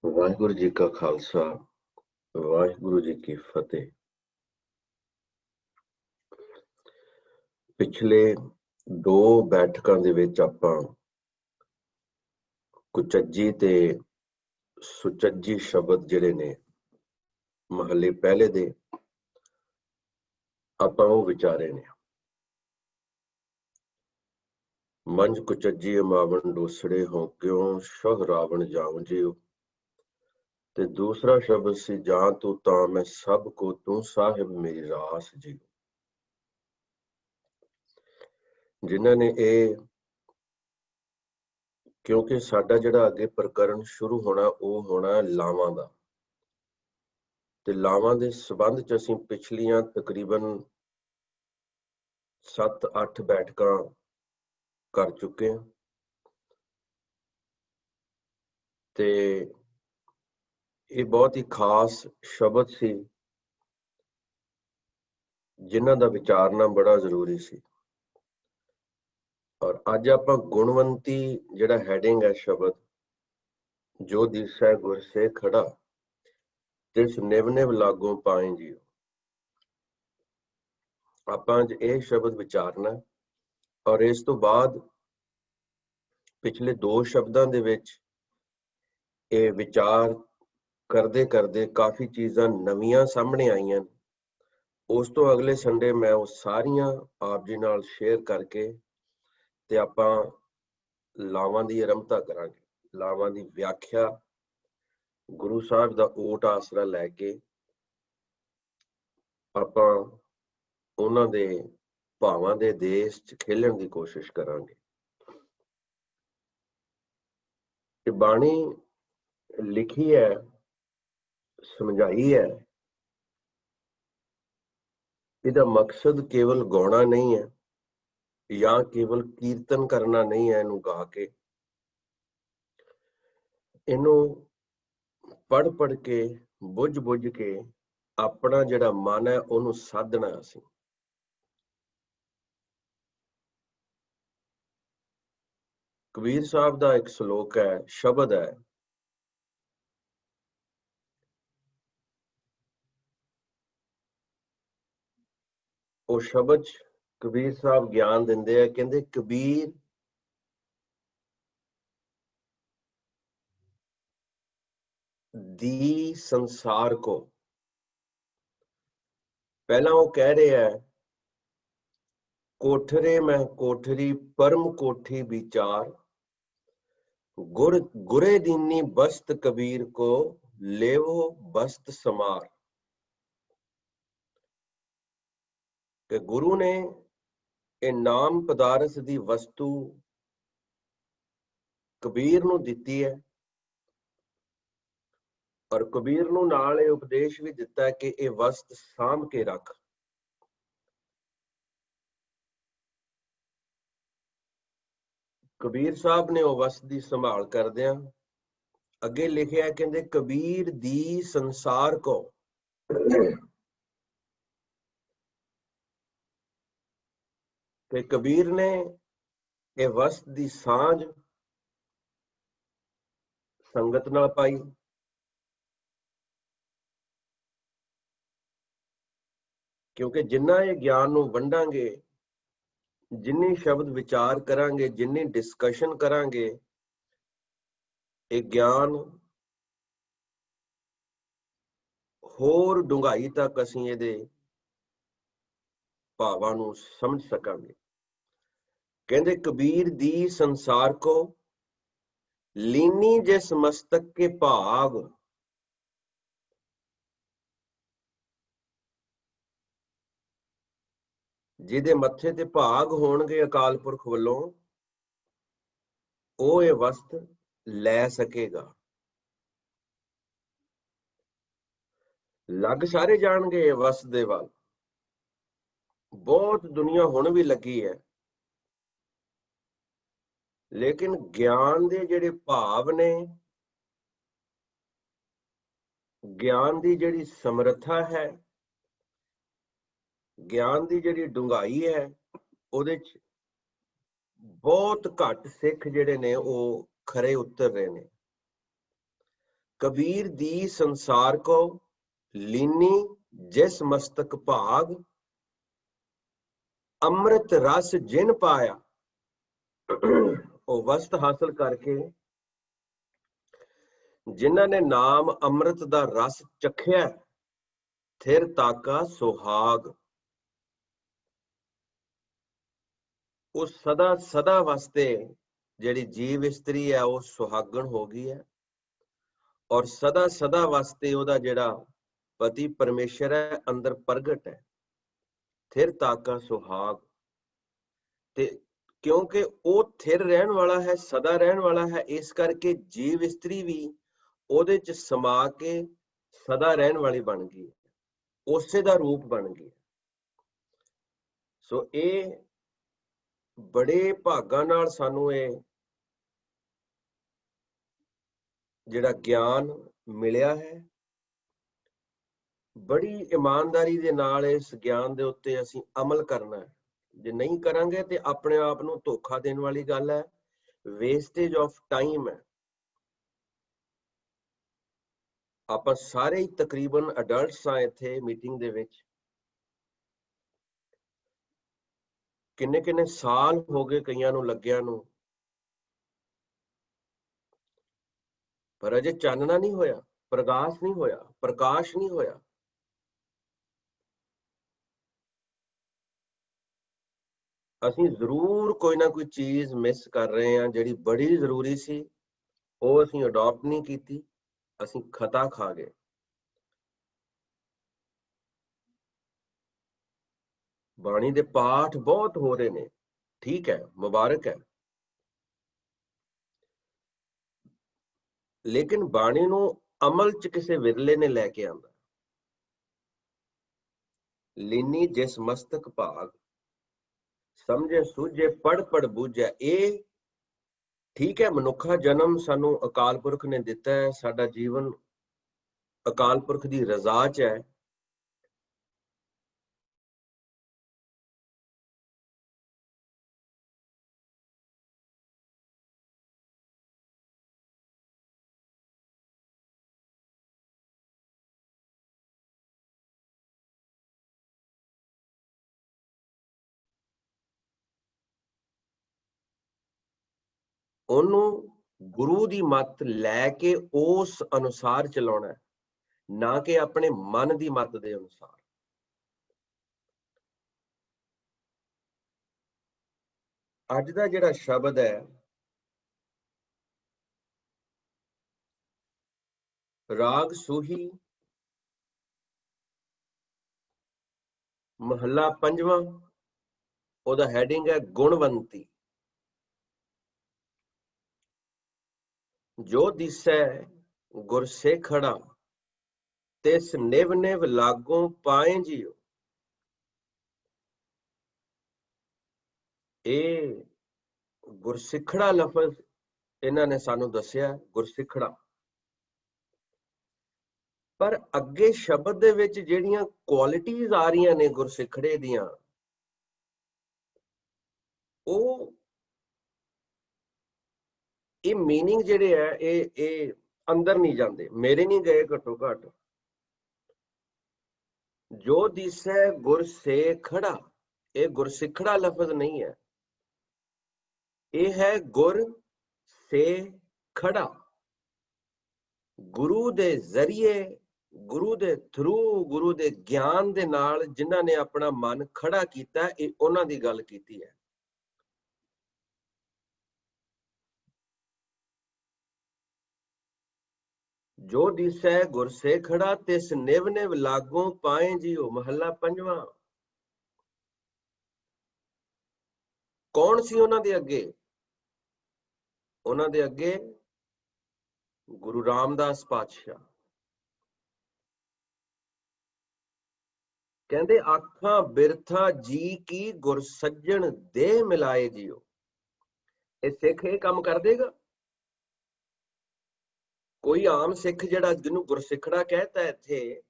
ਵਾਹਿਗੁਰੂ ਜੀ ਕਾ ਖਾਲਸਾ ਵਾਹਿਗੁਰੂ ਜੀ ਕੀ ਫਤਿਹ। ਪਿਛਲੇ 2 ਬੈਠਕਾਂ ਦੇ ਵਿੱਚ ਆਪਾਂ ਕੁਚੱਜੀ ਤੇ ਸੁਚੱਜੀ ਸ਼ਬਦ ਜਿਹੜੇ ਨੇ ਮਹੱਲੇ ਪਹਿਲੇ ਦੇ ਆਪਾਂ ਉਹ ਵਿਚਾਰੇ ਨੇ। ਮੰਝ ਕੁਚੱਜੀ ਮਾਵਣ ਡੋਸੜੇ ਹੋ ਕਿਉਂ ਸ਼ਹ ਰਾਵਣ ਜਾਉ ਜਿਉ। ਤੇ ਦੂਸਰਾ ਸ਼ਬਦ ਸੀ ਜਾਂ ਤੂੰ ਤਾਂ ਮੈਂ ਸਭ ਕੋ ਤੂੰ ਸਾਹਿਬ ਮੇਰੀ ਰਾਸ ਜੀ। ਜਿਨ੍ਹਾਂ ਨੇ ਇਹ, ਕਿਉਂਕਿ ਸਾਡਾ ਜਿਹੜਾ ਅੱਗੇ ਪ੍ਰਕਰਨ ਸ਼ੁਰੂ ਹੋਣਾ ਉਹ ਹੋਣਾ ਲਾਵਾਂ ਦਾ, ਤੇ ਲਾਵਾਂ ਦੇ ਸੰਬੰਧ ਚ ਅਸੀਂ ਪਿਛਲੀਆਂ ਤਕਰੀਬਨ 7-8 ਬੈਠਕਾਂ ਕਰ ਚੁੱਕੇ ਹਾਂ। ਤੇ ਇਹ ਬਹੁਤ ਹੀ ਖਾਸ ਸ਼ਬਦ ਸੀ ਜਿਨ੍ਹਾਂ ਦਾ ਵਿਚਾਰਨਾ ਬੜਾ ਜ਼ਰੂਰੀ ਸੀ। ਔਰ ਅੱਜ ਆਪਾਂ ਗੁਣਵੰਤੀ ਜਿਹੜਾ ਹੈਡਿੰਗ ਹੈ ਸ਼ਬਦ, ਜੋ ਦਿਸੈ ਗੁਰ ਸੇ ਖੜਾ ਤਿਸ ਨਿਵ ਨਿਵ ਲਾਗੋਂ ਪਾਏ ਜੀਓ। ਆਪਾਂ ਅੱਜ ਇਹ ਸ਼ਬਦ ਵਿਚਾਰਨਾ, ਔਰ ਇਸ ਤੋਂ ਬਾਅਦ ਪਿਛਲੇ 2 ਸ਼ਬਦਾਂ ਦੇ ਵਿੱਚ ਇਹ ਵਿਚਾਰ ਕਰਦੇ ਕਰਦੇ ਕਾਫੀ ਚੀਜ਼ਾਂ ਨਵੀਆਂ ਸਾਹਮਣੇ ਆਈਆਂ। ਉਸ ਤੋਂ ਅਗਲੇ ਸੰਡੇ ਮੈਂ ਉਹ ਸਾਰੀਆਂ ਆਪ ਜੀ ਨਾਲ ਸ਼ੇਅਰ ਕਰਕੇ ਤੇ ਆਪਾਂ ਲਾਵਾਂ ਦੀ ਆਰੰਭਤਾ ਕਰਾਂਗੇ। ਲਾਵਾਂ ਦੀ ਵਿਆਖਿਆ ਗੁਰੂ ਸਾਹਿਬ ਦਾ ਓਟ ਆਸਰਾ ਲੈ ਕੇ ਆਪਾਂ ਉਹਨਾਂ ਦੇ ਭਾਵਾਂ ਦੇ ਦੇਸ਼ 'ਚ ਖੇਲਣ ਦੀ ਕੋਸ਼ਿਸ਼ ਕਰਾਂਗੇ। ਇਹ ਬਾਣੀ ਲਿਖੀ ਹੈ, ਸਮਝਾਈ ਹੈ। ਇਹਦਾ ਮਕਸਦ ਕੇਵਲ ਗਾਉਣਾ ਨਹੀਂ ਹੈ ਜਾਂ ਕੇਵਲ ਕੀਰਤਨ ਕਰਨਾ ਨਹੀਂ ਹੈ। ਇਹਨੂੰ ਗਾ ਕੇ, ਇਹਨੂੰ ਪੜ੍ਹ ਕੇ, ਬੁੱਝ ਕੇ ਆਪਣਾ ਜਿਹੜਾ ਮਨ ਹੈ ਉਹਨੂੰ ਸਾਧਣਾ। ਅਸੀਂ ਕਬੀਰ ਸਾਹਿਬ ਦਾ ਇੱਕ ਸ਼ਲੋਕ ਹੈ, ਸ਼ਬਦ ਹੈ, ਉਹ ਸ਼ਬਦ ਕਬੀਰ ਸਾਹਿਬ ਗਿਆਨ ਦਿੰਦੇ ਆ। ਕਹਿੰਦੇ ਕਬੀਰ ਦੀ ਸੰਸਾਰ ਕੋ, ਪਹਿਲਾਂ ਉਹ ਕਹਿ ਰਿਹਾ ਕੋਠਰੇ ਮੈਂ ਕੋਠਰੀ ਪਰਮ ਕੋਠੀ ਵਿਚਾਰ ਗੁਰੇ ਦੀਨੀ ਬਸਤ ਕਬੀਰ ਕੋ ਲੇਵੋ ਬਸਤ ਸਮਾਰ। ਕਿ ਗੁਰੂ ਨੇ ਇਹ ਨਾਮ ਪਦਾਰਥ ਦੀ ਵਸਤੂ ਕਬੀਰ ਨੂੰ ਦਿੱਤੀ ਹੈ, ਔਰ ਕਬੀਰ ਨੂੰ ਨਾਲ ਇਹ ਉਪਦੇਸ਼ ਵੀ ਦਿੱਤਾ ਕਿ ਇਹ ਵਸਤ ਸਾਂਭ ਕੇ ਰੱਖ। ਕਬੀਰ ਸਾਹਿਬ ਨੇ ਉਹ ਵਸਤ ਦੀ ਸੰਭਾਲ ਕਰਦਿਆਂ ਅੱਗੇ ਲਿਖਿਆ, ਕਹਿੰਦੇ ਕਬੀਰ ਦੀ ਸੰਸਾਰ ਕੋ, ਤੇ ਕਬੀਰ ਨੇ ਇਹ ਵਸਤ ਦੀ ਸਾਂਝ ਸੰਗਤ ਨਾਲ ਪਾਈ। ਕਿਉਂਕਿ ਜਿੰਨਾ ਇਹ ਗਿਆਨ ਨੂੰ ਵੰਡਾਂਗੇ, ਜਿੰਨੀ ਸ਼ਬਦ ਵਿਚਾਰ ਕਰਾਂਗੇ, ਜਿੰਨੀ ਡਿਸਕਸ਼ਨ ਕਰਾਂਗੇ, ਇਹ ਗਿਆਨ ਹੋਰ ਡੂੰਘਾਈ ਤੱਕ ਅਸੀਂ ਇਹਦੇ ਭਾਵਾਂ ਨੂੰ ਸਮਝ ਸਕਾਂਗੇ। ਕਹਿੰਦੇ ਕਬੀਰ ਦੀ ਸੰਸਾਰ ਕੋ ਲੀਨੀ ਜਿਸ ਮਸਤਕ ਕੇ ਭਾਗ। ਜਿਹਦੇ ਮੱਥੇ ਤੇ ਭਾਗ ਹੋਣਗੇ ਅਕਾਲ ਪੁਰਖ ਵੱਲੋਂ, ਉਹ ਇਹ ਵਸਤ ਲੈ ਸਕੇਗਾ। ਲੱਗ ਸਾਰੇ ਜਾਣਗੇ ਇਹ ਵਸਤ ਦੇ ਵੱਲ, ਬਹੁਤ ਦੁਨੀਆ ਹੁਣ ਵੀ ਲੱਗੀ ਹੈ, ਲੇਕਿਨ ਗਿਆਨ ਦੇ ਜਿਹੜੇ ਭਾਵ ਨੇ, ਗਿਆਨ ਦੀ ਜਿਹੜੀ ਸਮਰੱਥਾ ਹੈ, ਗਿਆਨ ਦੀ ਜਿਹੜੀ ਡੂੰਘਾਈ ਹੈ, ਉਹਦੇ 'ਚ ਬਹੁਤ ਘੱਟ ਸਿੱਖ ਜਿਹੜੇ ਨੇ ਉਹ ਖਰੇ ਉਤਰ ਰਹੇ ਨੇ। कबीर दी संसार को लीनी जिस मस्तक भाग, अमृत रस जिन पाया। ਉਹ ਵਸਤ ਹਾਸਲ ਕਰਕੇ ਜਿਨ੍ਹਾਂ ਨੇ ਨਾਮ ਅੰਮ੍ਰਿਤ ਦਾ ਰਸ ਚਖਿਆ, ਥਿਰ ਤਾਕਾ ਸੁਹਾਗ। ਉਹ ਸਦਾ ਸਦਾ ਵਾਸਤੇ ਜਿਹੜੀ ਜੀਵ ਇਸਤਰੀ ਹੈ ਉਹ ਸੁਹਾਗਣ ਹੋ ਗਈ ਹੈ, ਔਰ ਸਦਾ ਸਦਾ ਵਾਸਤੇ ਉਹਦਾ ਜਿਹੜਾ ਪਤੀ ਪਰਮੇਸ਼ਰ ਹੈ ਅੰਦਰ ਪ੍ਰਗਟ ਹੈ, ਥਿਰ ਤਾਕਾ ਸੁਹਾਗ। ਤੇ ਕਿਉਂਕਿ ਉਹ ਥਿਰ ਰਹਿਣ ਵਾਲਾ ਹੈ, ਸਦਾ ਰਹਿਣ ਵਾਲਾ ਹੈ, ਇਸ ਕਰਕੇ ਜੀਵ ਇਸਤਰੀ ਵੀ ਉਹਦੇ ਚ ਸਮਾ ਕੇ ਸਦਾ ਰਹਿਣ ਵਾਲੀ ਬਣ ਗਈ, ਉਸੇ ਦਾ ਰੂਪ ਬਣ ਗਈ। ਸੋ ਇਹ ਬੜੇ ਭਾਗਾਂ ਨਾਲ ਸਾਨੂੰ ਇਹ ਜਿਹੜਾ ਗਿਆਨ ਮਿਲਿਆ ਹੈ, ਬੜੀ ਇਮਾਨਦਾਰੀ ਦੇ ਨਾਲ ਇਸ ਗਿਆਨ ਦੇ ਉੱਤੇ ਅਸੀਂ ਅਮਲ ਕਰਨਾ ਹੈ। ਜੇ ਨਹੀਂ ਕਰਾਂਗੇ ਤੇ ਆਪਣੇ ਆਪ ਨੂੰ ਧੋਖਾ ਦੇਣ ਵਾਲੀ ਗੱਲ ਹੈ, ਵੇਸਟੇਜ ਆਫ ਟਾਈਮ ਹੈ। ਆਪਾਂ ਸਾਰੇ ਹੀ ਤਕਰੀਬਨ ਅਡਲਟਸ ਆ ਇੱਥੇ ਮੀਟਿੰਗ ਦੇ ਵਿੱਚ, ਕਿੰਨੇ ਕਿੰਨੇ ਸਾਲ ਹੋ ਗਏ ਕਈਆਂ ਨੂੰ ਲੱਗਿਆ ਨੂੰ, ਪਰ ਅਜੇ ਚਾਨਣਾ ਨਹੀਂ ਹੋਇਆ, ਪ੍ਰਕਾਸ਼ ਨਹੀਂ ਹੋਇਆ, ਪ੍ਰਕਾਸ਼ ਨਹੀਂ ਹੋਇਆ। ਅਸੀਂ ਜ਼ਰੂਰ ਕੋਈ ਨਾ ਕੋਈ ਚੀਜ਼ ਮਿਸ ਕਰ ਰਹੇ ਹਾਂ ਜਿਹੜੀ ਬੜੀ ਜ਼ਰੂਰੀ ਸੀ, ਉਹ ਅਸੀਂ ਅਡਾਪਟ ਨਹੀਂ ਕੀਤੀ, ਅਸੀਂ ਖਤਾ ਖਾ ਗਏ। ਬਾਣੀ ਦੇ ਪਾਠ ਬਹੁਤ ਹੋ ਰਹੇ ਨੇ, ਠੀਕ ਹੈ, ਮੁਬਾਰਕ ਹੈ, ਲੇਕਿਨ ਬਾਣੀ ਨੂੰ ਅਮਲ ਚ ਕਿਸੇ ਵਿਰਲੇ ਨੇ ਲੈ ਕੇ ਆਂਦਾ। ਲੀਨੀ ਜਿਸ ਮਸਤਕ ਭਾਗ, ਸਮਝੇ ਸੂਝੇ ਪੜ ਪੜ ਬੂਝੇ। ਇਹ ਠੀਕ ਹੈ, ਮਨੁੱਖਾ ਜਨਮ ਸਾਨੂੰ ਅਕਾਲ ਪੁਰਖ ਨੇ ਦਿੱਤਾ ਹੈ, ਸਾਡਾ ਜੀਵਨ ਅਕਾਲ ਪੁਰਖ ਦੀ ਰਜ਼ਾ ਚ ਹੈ। ਉਹਨੂੰ ਗੁਰੂ ਦੀ ਮੱਤ ਲੈ ਕੇ ਉਸ ਅਨੁਸਾਰ ਚਲਾਉਣਾ ਹੈ, ਨਾ ਕਿ ਆਪਣੇ ਮਨ ਦੀ ਮੱਤ ਦੇ ਅਨੁਸਾਰ। ਅੱਜ ਦਾ ਜਿਹੜਾ ਸ਼ਬਦ ਹੈ, ਰਾਗ ਸੂਹੀ, ਮਹੱਲਾ ਪੰਜਵਾਂ, ਉਹਦਾ ਹੈਡਿੰਗ ਹੈ ਗੁਣਵੰਤੀ। ਜੋ ਦਿਸੈ ਗੁਰਸੇਖੜਾ, ਤਿਸ ਨਿਵ ਨਿਵ ਲਾਗੋਂ ਪਾਏ ਜੀਓ। ਇਹ ਗੁਰਸਿੱਖੜਾ ਲਫ਼ਜ਼ ਇਹਨਾਂ ਨੇ ਸਾਨੂੰ ਦੱਸਿਆ, ਗੁਰਸਿੱਖੜਾ। ਪਰ ਅੱਗੇ ਸ਼ਬਦ ਦੇ ਵਿੱਚ ਜਿਹੜੀਆਂ ਕੁਆਲਿਟੀਜ਼ ਆ ਰਹੀਆਂ ਨੇ ਗੁਰਸਿੱਖੜੇ ਦੀਆਂ, ਉਹ ਇਹ ਮੀਨਿੰਗ ਜਿਹੜੇ ਹੈ ਇਹ ਅੰਦਰ ਨਹੀਂ ਜਾਂਦੇ, ਮੇਰੇ ਨਹੀਂ ਗਏ ਘੱਟੋ ਘੱਟ। ਜੋ ਦਿਸੈ ਗੁਰਸੇਖੜਾ, ਇਹ ਗੁਰਸਿੱਖੜਾ ਲਫ਼ਜ਼ ਨਹੀਂ ਹੈ, ਇਹ ਹੈ ਗੁਰ ਸੇ ਖੜਾ। ਗੁਰੂ ਦੇ ਜ਼ਰੀਏ, ਗੁਰੂ ਦੇ ਥਰੂ, ਗੁਰੂ ਦੇ ਗਿਆਨ ਦੇ ਨਾਲ ਜਿਨ੍ਹਾਂ ਨੇ ਆਪਣਾ ਮਨ ਖੜਾ ਕੀਤਾ, ਇਹ ਉਹਨਾਂ ਦੀ ਗੱਲ ਕੀਤੀ ਹੈ। ਜੋ ਦਿਸੈ ਗੁਰਸੇਖੜਾ, ਤਿਸ ਨਿਵ ਨਿਵ ਲਾਗੋਂ ਪਾਏ ਜੀਓ। ਮਹੱਲਾ ਪੰਜਵਾਂ। ਕੌਣ ਸੀ ਉਹਨਾਂ ਦੇ ਅੱਗੇ? ਉਹਨਾਂ ਦੇ ਅੱਗੇ ਗੁਰੂ ਰਾਮਦਾਸ ਪਾਤਸ਼ਾਹ ਕਹਿੰਦੇ, ਆਖਾਂ ਬਿਰਥਾ ਜੀ ਕੀ ਗੁਰ ਸੱਜਣ ਦੇਹ ਮਿਲਾਏ ਜੀਓ। ਇਹ ਸਿੱਖ ਇਹ ਕੰਮ ਕਰ ਦੇਗਾ? ਕੋਈ ਆਮ ਸਿੱਖ ਜਿਹੜਾ ਜਿਹਨੂੰ ਗੁਰਸਿੱਖੜਾ ਕਹਿਤਾ ਇੱਥੇ,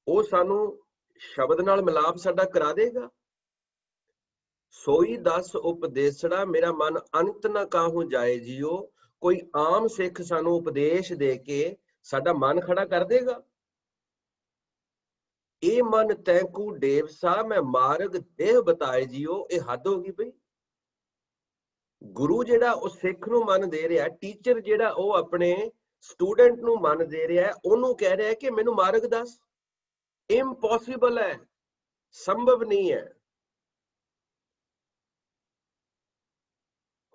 ਉਹ ਸਾਨੂੰ ਸ਼ਬਦ ਨਾਲ ਮਿਲਾਪ ਸਾਡਾ ਕਰਾ ਦੇਗਾ? ਸੋਈ ਦਸ ਉਪਦੇਸੜਾ, ਮੇਰਾ ਮਨ ਅੰਤ ਨਾ ਕਾਹੂ ਜਾਏ ਜੀਓ। ਕੋਈ ਆਮ ਸਿੱਖ ਸਾਨੂੰ ਉਪਦੇਸ਼ ਦੇ ਕੇ साडा मन खड़ा कर देगा। ए मन तैंकू डेवसा मैं मार्ग देह बताए जियो, ये हद होगी बई। गुरु जेड़ा उस सिख नूं मन दे रहा, टीचर जेड़ा वो अपने स्टूडेंट नूं मन दे रहा है, ओनू कह रहा है कि मैनू मार्ग दस। इम्पॉसिबल है, संभव नहीं है।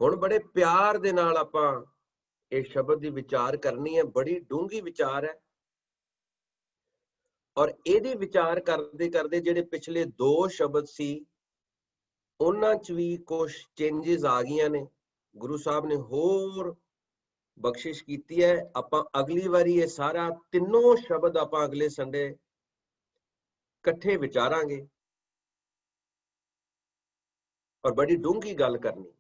हुण बड़े प्यार दे नाल आपां इस शब्द की विचार करनी है, बड़ी डूंगी विचार है। और ਇਹਦੇ विचार करते करते ਜਿਹੜੇ पिछले 2 शब्द सी ਉਹਨਾਂ ਚ ਵੀ ਕੁਝ ਚੇਂजेस आ ਗਈਆਂ ਨੇ। गुरु साहब ने होर बख्शिश की है। आपां अगली वारी ये सारा तीनों शब्द आपां अगले संडे इकट्ठे विचारांगे और बड़ी डूंगी गल करनी।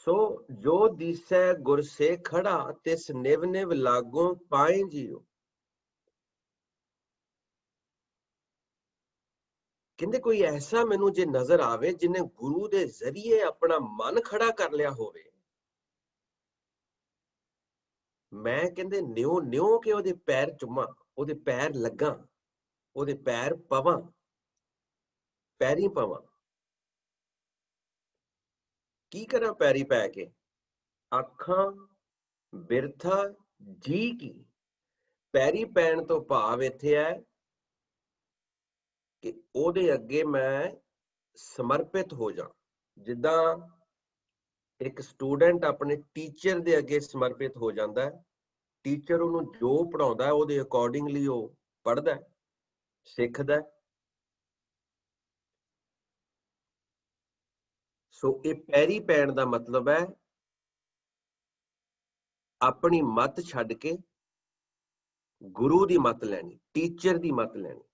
सो जो दिसै गुर से खड़ा, तिस निव निव लागों पाए जियो। कहते कोई ऐसा मैनू जे नजर आवे जिन्हें गुरु दे जरिए अपना मन खड़ा कर लिया होवे, मैं कहते न्यो न्यो के ओदे पैर चुमा, ओदे पैर लगा, ओदे पैर पवां, पैरी पवां। की करा पैरी पै के? अखां बिरथा जी की। पैरी पैण तो भाव इत्थे है कि ओदे अगे मैं समर्पित हो जा। जिद्दां एक स्टूडेंट अपने टीचर दे अगे समर्पित हो जाता है, टीचर उन्होंने जो पढ़ाउंदा है ਉਹਦੇ अकॉर्डिंगली वो पढ़दा है, सिखदा है। सो ये पैरी पैण दा मतलब है अपनी मत छड्ड के गुरु दी मत लैनी, टीचर दी मत लैनी।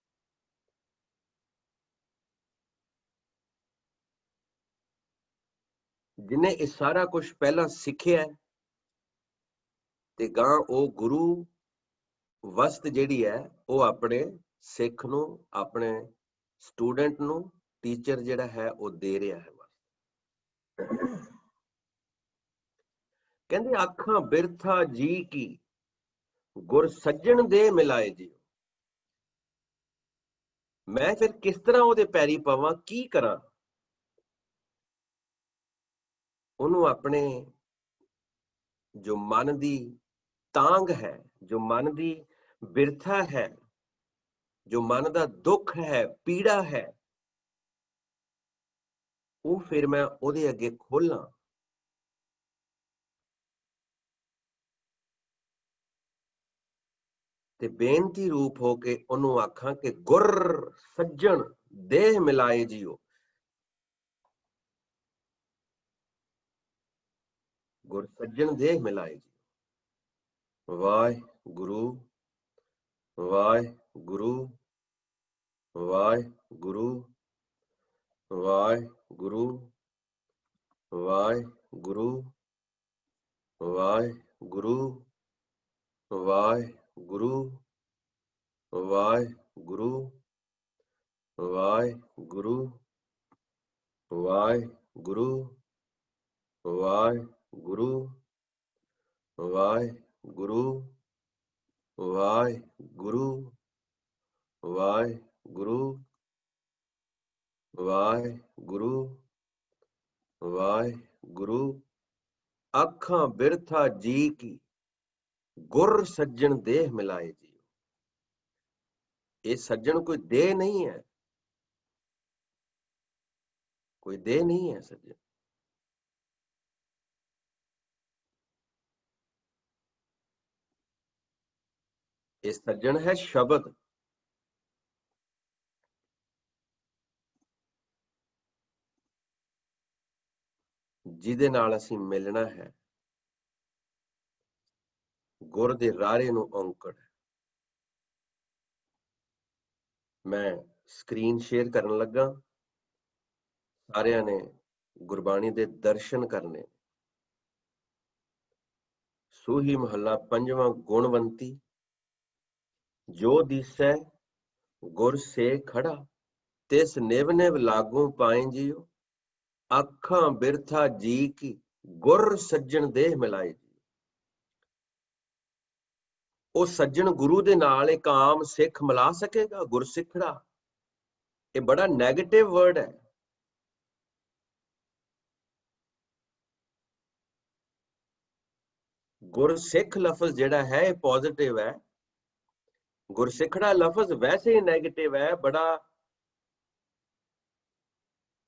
जिन्हें ये सारा कुछ पहला सीखिया है ते गां वो गुरु वस्त जिहड़ी है वो अपने सिख नूं, अपने स्टूडेंट नूं टीचर जिहड़ा है वो दे रहा है। कहंदे आखां बिरथा जी की, गुर सज्जन दे मिलाए जी। मैं फिर किस तरह ਉਹਦੇ पैरी पवां, की करा? ਉਹਨੂੰ अपने जो मन दी तांग है, जो मन दी बिरथा है, जो मन दा दुख है, पीड़ा है, वो फिर मैं ਉਹਦੇ ਅੱਗੇ ਖੋਲਾਂ। ते बेनती रूप हो के ਉਹਨੂੰ आखां कि गुर सज्जन देह मिलाए जियो। गुर सज्जन देह मिलाए जियो। वाह गुरु, वाह गुरु, वाह गुरु, वाह गुरु, वाह गुरु, वाह गुरु, वाह गुरु, वाह गुरु, वाह गुरु, वाह गुरु, वाह गुरु, वाह गुरु, वाह गुरु, वाह गुरु, वाह गुरु, वाह गुरु। आखां बिरथा जी की, गुर सज्जन देह मिलाए जी। ये सज्जन कोई देह नहीं है, कोई देह नहीं है सज्जन। ये सज्जन है शब्द। जिहदे नाल असीं मिलना है, गुर दे रारे नूं औंकड़। मैं स्क्रीन शेयर करन लगा, सारियां ने गुरबाणी दे दर्शन करने। सूही महला पंजवां गुणवंती, जो दिसै गुर से खड़ा, तिस निव निव लागों पाए जियो। आखां बिरथा जी की, गुर सज्जन देह मिलाए जी। ਉਹ ਸੱਜਣ ਗੁਰੂ ਦੇ ਨਾਲ ਇੱਕ ਆਮ ਸਿੱਖ ਮਿਲਾ ਸਕੇਗਾ? ਗੁਰਸਿੱਖੜਾ ਇਹ ਬੜਾ ਨੈਗੇਟਿਵ ਵਰਡ ਹੈ। ਗੁਰਸਿੱਖ ਲਫ਼ਜ਼ ਜਿਹੜਾ ਹੈ ਇਹ ਪੋਜ਼ਿਟਿਵ ਹੈ। ਗੁਰਸਿੱਖੜਾ ਲਫ਼ਜ਼ ਵੈਸੇ ਹੀ ਨੈਗੇਟਿਵ ਹੈ, ਬੜਾ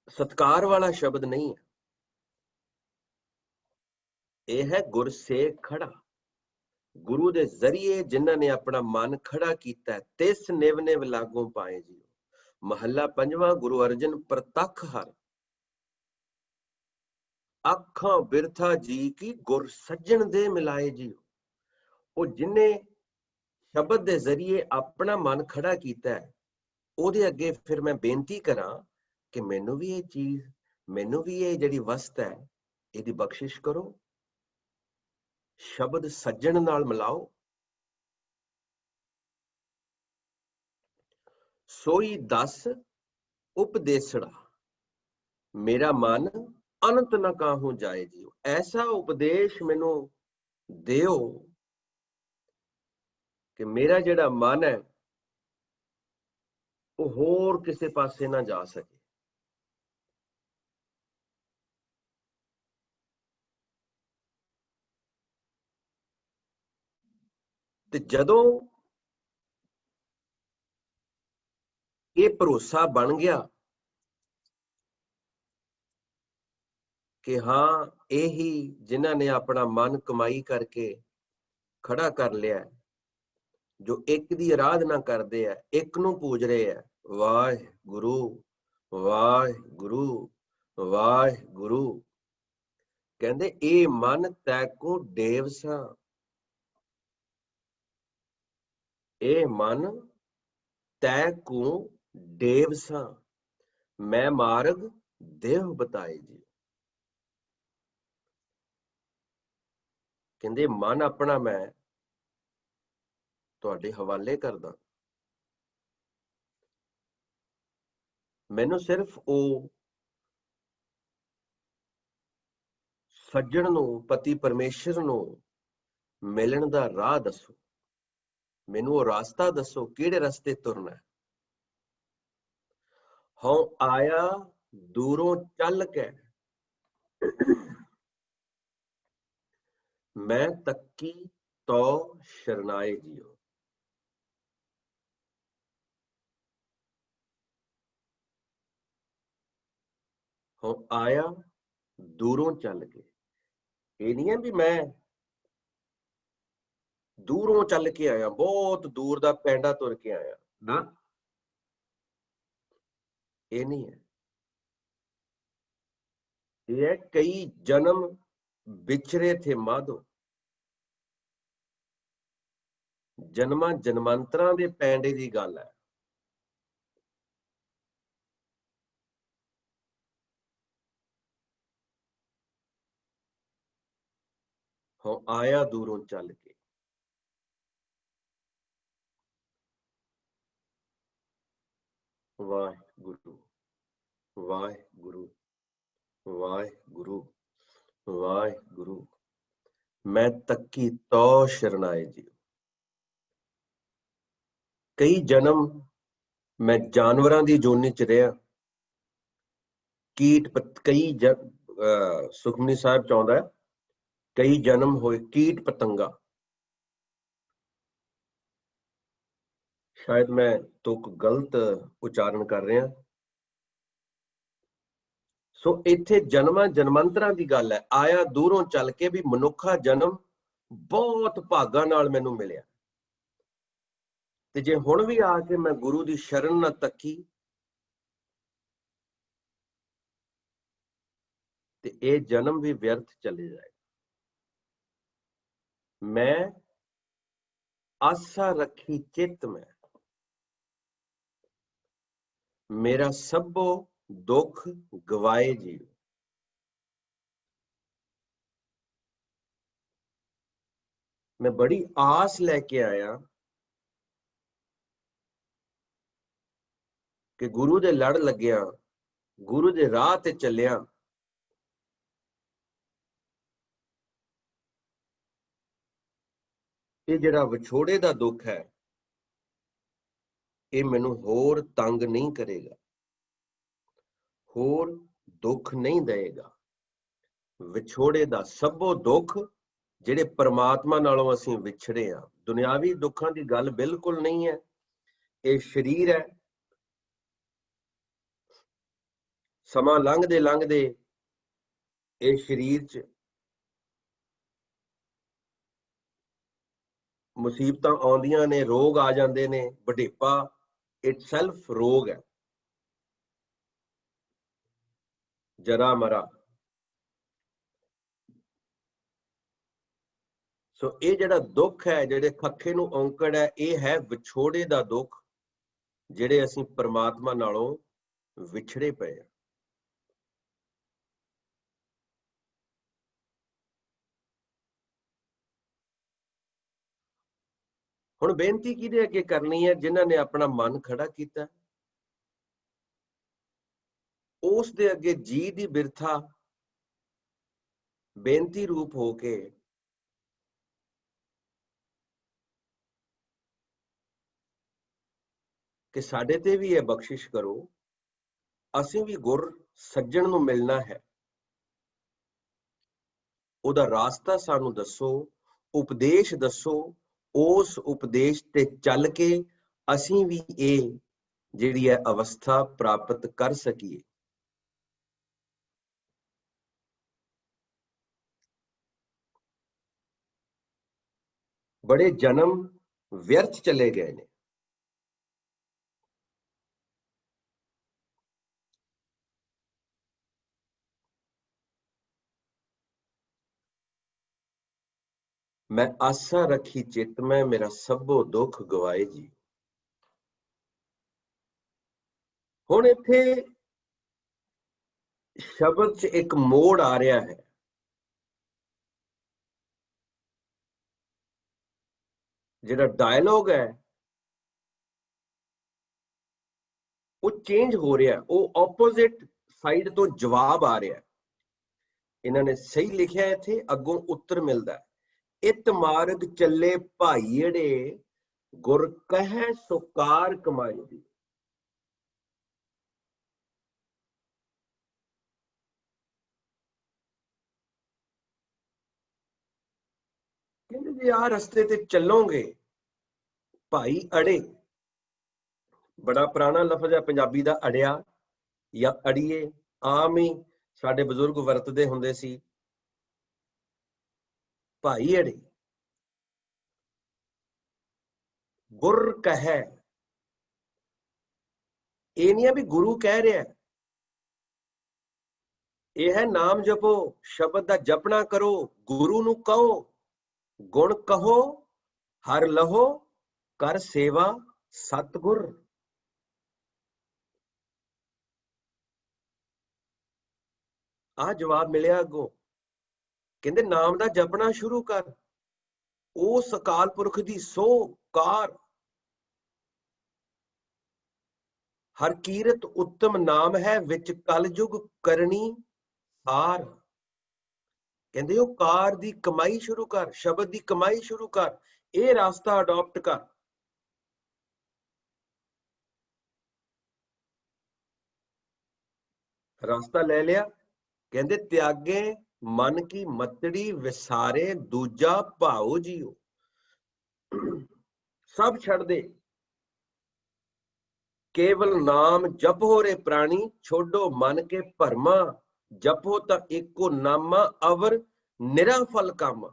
ਸਤਿਕਾਰ ਵਾਲਾ ਸ਼ਬਦ ਨਹੀਂ ਹੈ। ਇਹ ਹੈ ਗੁਰਸਿੱਖੜਾ, ਗੁਰੂ ਦੇ ਜ਼ਰੀਏ ਜਿਨ੍ਹਾਂ ਨੇ ਆਪਣਾ ਮਨ ਖੜਾ ਕੀਤਾ। ਤਿਸ ਨਿਵ ਨਿਵ ਲਾਗੋਂ ਪਾਏ ਜੀ। ਮਹੱਲਾ ਪੰਜਵਾਂ, ਗੁਰੂ ਅਰਜਨ ਪ੍ਰਤੱਖ ਹਰ ਅੱਖਾਂ ਬਿਰਥਾ ਜੀ ਕੀ ਗੁਰ ਸੱਜਣ ਦੇ ਮਿਲਾਏ ਜੀ। ਉਹ ਜਿਨੇ ਸ਼ਬਦ ਦੇ ਜ਼ਰੀਏ ਆਪਣਾ ਮਨ ਖੜਾ ਕੀਤਾ ਹੈ, ਉਹਦੇ ਅੱਗੇ ਫਿਰ ਮੈਂ ਬੇਨਤੀ ਕਰਾਂ ਕਿ ਮੈਨੂੰ ਵੀ ਇਹ ਚੀਜ਼, ਮੈਨੂੰ ਵੀ ਇਹ ਜਿਹੜੀ ਵਸਤ ਹੈ ਇਹਦੀ ਬਖਸ਼ਿਸ਼ ਕਰੋ। ਸ਼ਬਦ ਸੱਜਣ ਨਾਲ ਮਿਲਾਓ। ਸੋਈ ਦਸ ਉਪਦੇਸੜਾ ਮੇਰਾ ਮਨ ਅਨੰਤ ਨਾ ਕਾਹੂ ਜਾਏ ਜੀ। ਐਸਾ ਉਪਦੇਸ਼ ਮੈਨੂੰ ਦਿਓ ਕਿ ਮੇਰਾ ਜਿਹੜਾ ਮਨ ਹੈ ਉਹ ਹੋਰ ਕਿਸੇ ਪਾਸੇ ਨਾ ਜਾ ਸਕੇ। ਤੇ ਜਦੋਂ ਇਹ ਭਰੋਸਾ ਬਣ ਗਿਆ ਕਿ ਹਾਂ ਇਹੀ ਜਿਨ੍ਹਾਂ ਨੇ ਆਪਣਾ ਮਨ ਕਮਾਈ ਕਰਕੇ ਖੜਾ ਕਰ ਲਿਆ, ਜੋ ਇੱਕ ਦੀ ਆਰਾਧਨਾ ਕਰਦੇ ਆ, ਇੱਕ ਨੂੰ ਪੂਜ ਰਹੇ ਆ, ਵਾਹਿਗੁਰੂ ਵਾਹਿਗੁਰੂ ਵਾਹਿਗੁਰੂ, ਕਹਿੰਦੇ ਇਹ ਮਨ ਤੈਕੂ ਡੇਵ ਸਾਂ, ਇਹ ਮਨ ਤੈਕੂ ਡੇਵ ਸਾਂ, ਮੈਂ ਮਾਰਗ ਦੇਵ ਬਤਾਏ ਜੀ। ਕਹਿੰਦੇ ਮਨ ਆਪਣਾ ਮੈਂ ਤੁਹਾਡੇ ਹਵਾਲੇ ਕਰਦਾ। ਮੈਨੂੰ ਸਿਰਫ ਉਹ ਸੱਜਣ ਨੂੰ, ਪਤੀ ਪਰਮੇਸ਼ਰ ਨੂੰ ਮਿਲਣ ਦਾ ਰਾਹ ਦੱਸੋ। ਮੈਨੂੰ ਉਹ ਰਸਤਾ ਦੱਸੋ, ਕਿਹੜੇ ਰਸਤੇ ਤੁਰਨਾ। ਹਉ ਆਇਆ ਦੂਰੋਂ ਚੱਲ ਕੇ ਮੈਂ ਤੱਕੀ ਤੋ ਸ਼ਰਨਾਏ ਜੀਓ। ਹਉ ਆਇਆ ਦੂਰੋਂ ਚੱਲ ਕੇ, ਇਹ ਨਹੀਂ ਹੈ ਵੀ ਮੈਂ ਦੂਰੋਂ ਚੱਲ ਕੇ ਆਇਆ, ਬਹੁਤ ਦੂਰ ਦਾ ਪੈਂਡਾ ਤੁਰ ਕੇ ਆਇਆ ਨਾ, ਇਹ ਨਹੀਂ ਹੈ। ਇਹ ਹੈ ਕਈ ਜਨਮ ਵਿਚਰੇ ਥੇ ਮਾਧੋ, ਜਨਮਾਂ ਜਨਮਾਂਤਰਾਂ ਦੇ ਪੈਂਡੇ ਦੀ ਗੱਲ ਹੈ। ਹਉ ਆਇਆ ਦੂਰੋਂ ਚੱਲ ਕੇ, ਵਾਹਿਗੁਰੂ ਵਾਹਿਗੁਰੂ ਵਾਹਿਗੁਰੂ ਵਾਹਿਗੁਰੂ, ਮੈਂ ਤੱਕੀ ਤੋ ਸ਼ਰਨਾਏ ਜੀ। ਕਈ ਜਨਮ ਮੈਂ ਜਾਨਵਰਾਂ ਦੀ ਜੋਨੀ ਚ ਰਿਹਾ, ਕਈ ਸੁਖਮਨੀ ਸਾਹਿਬ ਚਾਹੁੰਦਾ ਕਈ ਜਨਮ ਹੋਏ ਕੀਟ ਪਤੰਗਾ। ਸ਼ਾਇਦ ਮੈਂ ਤੁਕ ਗਲਤ ਉਚਾਰਨ ਕਰ ਰਿਹਾ। ਸੋ ਇੱਥੇ ਜਨਮਾਂ ਜਨਮੰਤਰਾਂ ਦੀ ਗੱਲ ਹੈ। ਆਇਆ ਦੂਰੋਂ ਚੱਲ ਕੇ, ਵੀ ਮਨੁੱਖਾ ਜਨਮ ਬਹੁਤ ਭਾਗਾਂ ਨਾਲ ਮੈਨੂੰ ਮਿਲਿਆ, ਤੇ ਜੇ ਹੁਣ ਵੀ ਆ ਕੇ ਮੈਂ ਗੁਰੂ ਦੀ ਸ਼ਰਨ ਨਾ ਤੱਕੀ ਤੇ ਇਹ ਜਨਮ ਵੀ ਵਿਅਰਥ ਚਲੇ ਜਾਏਗਾ। ਮੈਂ ਆਸਾ ਰੱਖੀ ਚਿੱਤ ਮੈਂ, ਮੇਰਾ ਸਭੋ ਦੁੱਖ ਗਵਾਏ ਜੀ। ਮੈਂ ਬੜੀ ਆਸ ਲੈ ਕੇ ਆਇਆ ਕਿ ਗੁਰੂ ਦੇ ਲੜ ਲੱਗਿਆ, ਗੁਰੂ ਦੇ ਰਾਹ ਤੇ ਚੱਲਿਆ, ਇਹ ਜਿਹੜਾ ਵਿਛੋੜੇ ਦਾ ਦੁੱਖ ਹੈ ਇਹ ਮੈਨੂੰ ਹੋਰ ਤੰਗ ਨਹੀਂ ਕਰੇਗਾ, ਹੋਰ ਦੁੱਖ ਨਹੀਂ ਦੇਗਾ। ਵਿਛੋੜੇ ਦਾ ਸਭੋ ਦੁੱਖ ਜਿਹੜੇ ਪਰਮਾਤਮਾ ਨਾਲੋਂ ਅਸੀਂ ਵਿਛੜੇ ਆ, ਦੁਨਿਆਵੀ ਦੁੱਖਾਂ ਦੀ ਗੱਲ ਬਿਲਕੁਲ ਨਹੀਂ ਹੈ। ਇਹ ਸਰੀਰ ਹੈ, ਸਮਾਂ ਲੰਘਦੇ ਲੰਘਦੇ ਇਹ ਸਰੀਰ 'ਚ ਮੁਸੀਬਤਾਂ ਆਉਂਦੀਆਂ ਨੇ, ਰੋਗ ਆ ਜਾਂਦੇ ਨੇ। ਵਡੇਪਾ ਇਟਸੈਲਫ ਰੋਗ ਹੈ, ਜਰਾ ਮਰਾ। ਸੋ ਇਹ ਜਿਹੜਾ ਦੁੱਖ ਹੈ, ਜਿਹੜੇ ਖੱਖੇ ਨੂੰ ਔਂਕੜ ਹੈ, ਇਹ ਹੈ ਵਿਛੋੜੇ ਦਾ ਦੁੱਖ, ਜਿਹੜੇ ਅਸੀਂ ਪਰਮਾਤਮਾ ਨਾਲੋਂ ਵਿਛੜੇ ਪਏ ਆ। ਹੁਣ ਬੇਨਤੀ ਕਿਹਦੇ ਅੱਗੇ ਕਰਨੀ ਹੈ? ਜਿਨ੍ਹਾਂ ਨੇ ਆਪਣਾ ਮਨ ਖੜਾ ਕੀਤਾ, ਉਸ ਦੇ ਅੱਗੇ ਜੀ ਦੀ ਬਿਰਥਾ ਬੇਨਤੀ ਰੂਪ ਹੋ ਕੇ ਕਿ ਸਾਡੇ ਤੇ ਵੀ ਇਹ ਬਖਸ਼ਿਸ਼ ਕਰੋ, ਅਸੀਂ ਵੀ ਗੁਰ ਸੱਜਣ ਨੂੰ ਮਿਲਣਾ ਹੈ, ਉਹਦਾ ਰਾਸਤਾ ਸਾਨੂੰ ਦੱਸੋ, ਉਪਦੇਸ਼ ਦੱਸੋ। ਉਸ ਉਪਦੇਸ਼ ਤੇ ਚੱਲ ਕੇ ਅਸੀਂ ਵੀ ਇਹ ਜਿਹੜੀ ਹੈ ਅਵਸਥਾ ਪ੍ਰਾਪਤ ਕਰ ਸਕੀਏ। ਬੜੇ ਜਨਮ ਵਿਅਰਥ ਚਲੇ ਗਏ ਨੇ। ਮੈਂ ਆਸਾ ਰੱਖੀ ਚਿੱਤ ਮੈਂ, ਮੇਰਾ ਸਭੋ ਦੁੱਖ ਗਵਾਏ ਜੀ। ਹੁਣ ਇੱਥੇ ਸ਼ਬਦ 'ਚ ਇੱਕ ਮੋੜ ਆ ਰਿਹਾ ਹੈ। ਜਿਹੜਾ ਡਾਇਲੋਗ ਹੈ ਉਹ ਚੇਂਜ ਹੋ ਰਿਹਾ, ਉਹ ਆਪੋਜ਼ਿਟ ਸਾਈਡ ਤੋਂ ਜਵਾਬ ਆ ਰਿਹਾ। ਇਹਨਾਂ ਨੇ ਸਹੀ ਲਿਖਿਆ, ਇੱਥੇ ਅੱਗੋਂ ਉੱਤਰ ਮਿਲਦਾ। ਇਤ ਮਾਰਗ ਚੱਲੇ ਭਾਈੜੇ, ਗੁਰ ਕਹਿ ਸੁਕਾਰ ਕਮਾਈ ਦੀ। ਕਹਿੰਦੇ ਜੇ ਆਹ ਰਸਤੇ ਤੇ ਚੱਲੋਗੇ, ਭਾਈ ਅੜੇ, ਬੜਾ ਪੁਰਾਣਾ ਲਫ਼ਜ਼ ਹੈ ਪੰਜਾਬੀ ਦਾ, ਅੜਿਆ ਜਾਂ ਅੜੀਏ, ਆਮ ਹੀ ਸਾਡੇ ਬਜ਼ੁਰਗ ਵਰਤਦੇ ਹੁੰਦੇ ਸੀ। ਭਾਈ ਅੜੇ, ਗੁਰ ਕਹੈ, ਇਹ ਨਹੀਂ ਹੈ ਵੀ ਗੁਰੂ ਕਹਿ ਰਿਹਾ, ਇਹ ਹੈ ਨਾਮ ਜਪੋ, ਸ਼ਬਦ ਦਾ ਜਪਣਾ ਕਰੋ, ਗੁਰੂ ਨੂੰ ਕਹੋ, ਗੁਣ ਕਹੋ, ਹਰ ਲਹੋ, ਕਰ ਸੇਵਾ ਸਤਿਗੁਰ। ਆਹ ਜਵਾਬ ਮਿਲਿਆ ਅੱਗੋਂ। ਕਹਿੰਦੇ ਨਾਮ ਦਾ ਜਪਣਾ ਸ਼ੁਰੂ ਕਰ, ਉਸ ਅਕਾਲ ਪੁਰਖ ਦੀ ਸੋ ਕਾਰ। ਹਰ ਕੀਰਤ ਉੱਤਮ ਨਾਮ ਹੈ, ਵਿੱਚ ਕਲਯੁਗ ਕਰਨੀ ਸਾਰ। ਕਹਿੰਦੇ ਉਹ ਕਾਰ ਦੀ ਕਮਾਈ ਸ਼ੁਰੂ ਕਰ, ਸ਼ਬਦ ਦੀ ਕਮਾਈ ਸ਼ੁਰੂ ਕਰ, ਇਹ ਰਾਸਤਾ ਅਡਾਪਟ ਕਰ। ਰਾਸਤਾ ਲੈ ਲਿਆ, ਕਹਿੰਦੇ ਤਿਆਗੇ ਮਨ ਕੀ ਮਤੜੀ, ਵਿਸਾਰੇ ਦੂਜਾ ਭਾਉ ਜੀਓ। ਸਭ ਛੱਡ ਦੇ, ਕੇਵਲ ਨਾਮ ਜਪੋ ਰੇ ਪ੍ਰਾਣੀ, ਛੋਡੋ ਮਨ ਕੇ ਭਰਮਾ, ਜਪੋ ਤਾਂ ਇੱਕੋ ਨਾਮਾ, ਅਵਰ ਨਿਰਾ ਫਲ ਕੰਮ।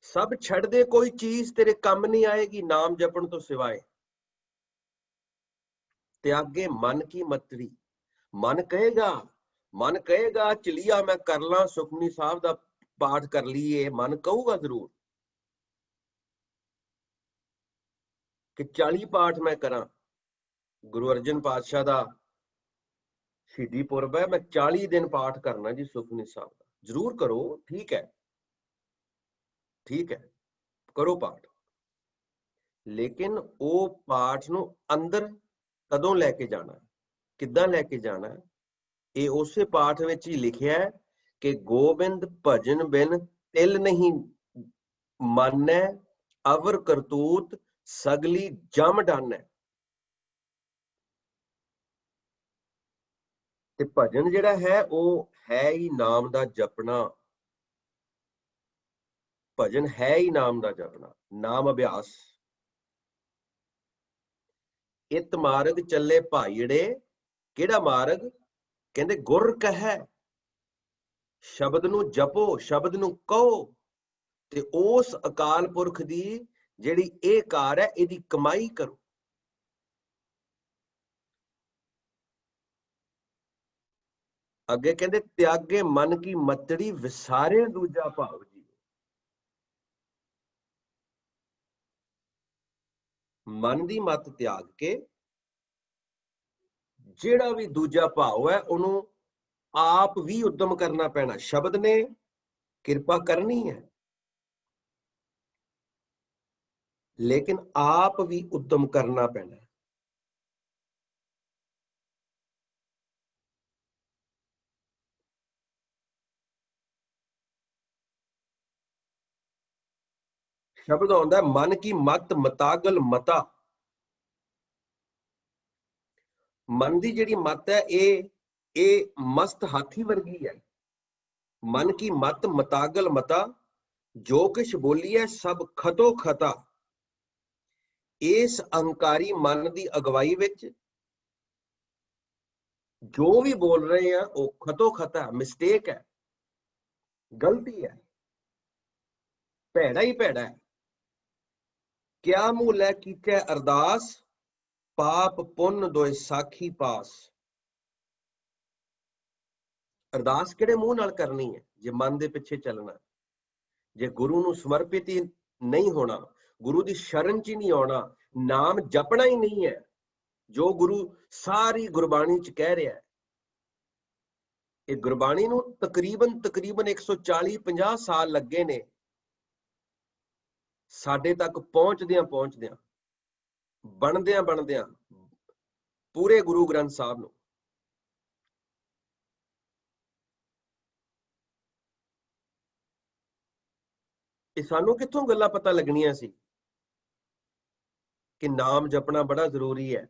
ਸਭ ਛੱਡ ਦੇ, ਕੋਈ ਚੀਜ਼ ਤੇਰੇ ਕੰਮ ਨਹੀਂ ਆਏਗੀ ਨਾਮ ਜਪਣ ਤੋਂ ਸਿਵਾਏ। ਤਿਆਗੇ ਮਨ ਕੀ ਮਤੜੀ, ਮਨ ਕਹੇਗਾ ਚਲੀਆ ਮੈਂ ਕਰ ਲਾਂ, ਸੁਖਮਨੀ ਸਾਹਿਬ ਦਾ ਪਾਠ ਕਰ ਲਈਏ, ਮਨ ਕਹੂਗਾ ਜ਼ਰੂਰ ਕਿ 40 ਪਾਠ ਮੈਂ ਕਰਾਂ। ਗੁਰੂ ਅਰਜਨ ਪਾਤਸ਼ਾਹ ਦਾ ਸ਼ਹੀਦੀ ਪੁਰਬ ਹੈ, ਮੈਂ 40 ਦਿਨ ਪਾਠ ਕਰਨਾ ਜੀ ਸੁਖਮਨੀ ਸਾਹਿਬ ਦਾ। ਜ਼ਰੂਰ ਕਰੋ, ਠੀਕ ਹੈ, ਠੀਕ ਹੈ, ਕਰੋ ਪਾਠ, ਲੇਕਿਨ ਉਹ ਪਾਠ ਨੂੰ ਅੰਦਰ ਕਦੋਂ ਲੈ ਕੇ ਜਾਣਾ, ਕਿੱਦਾਂ ਲੈ ਕੇ ਜਾਣਾ, ਇਹ ਉਸੇ ਪਾਠ ਵਿੱਚ ਹੀ ਲਿਖਿਆ ਹੈ ਕਿ ਗੋਬਿੰਦ ਭਜਨ ਬਿਨ ਤਿਲ ਨਹੀਂ मानै अवर करतूत सगली जम डानै। ते भजन जिहड़ा है वो है ही नाम दा जपना। भजन है ही नाम दा जपना, नाम अभ्यास। इत मार्ग चले भाईड़े, केड़ा मार्ग? कहंदे गुर कहै, शब्द नूं जपो, शब्द नूं कहो ते उस अकाल पुरख दी जिहड़ी ਇਹ ਕਾਰ है ਇਹਦੀ कमाई करो। अगे कहंदे त्यागे मन की मतड़ी विसारे दूजा भाव जी। मन दी मत त्याग के ਜਿਹੜਾ ਵੀ ਦੂਜਾ ਭਾਵ ਹੈ ਉਹਨੂੰ ਆਪ ਵੀ ਉਦਮ ਕਰਨਾ ਪੈਣਾ। ਸ਼ਬਦ ਨੇ ਕਿਰਪਾ ਕਰਨੀ ਹੈ लेकिन आप भी उद्यम करना पैना। शब्द आउंदा मन की मत मतागल मता। मन की जिहड़ी मत है ये मस्त हाथी वर्गी है। मन की मत मतागल मता, जो किश बोलिए सब खतो खता। इस अहंकारी मन की अगवाई विच जो भी बोल रहे हैं वो खतो खता है, मिस्टेक है, गलती है, भैड़ा ही भैड़ा है। क्या मूल है कीते अरदास, पाप पुण्य दोए साखी पास। अरदास किहड़े मूंह नाल करनी है जे मन दे पिछे चलना। जे गुरु नूं समर्पित ही नहीं होना, गुरु दी शरण च नहीं आना, नाम जपना ही नहीं है जो गुरु सारी गुरबाणी च कह रहा है। ये गुरबाणी नूं तकरीबन 140-50 साल लगे ने साडे तक पहुंचदियां बनदियां पूरे गुरु ग्रंथ साहब नूं। ये सानूं कित्थों गल्लां पता लगनियां सी कि नाम जपना बड़ा जरूरी है।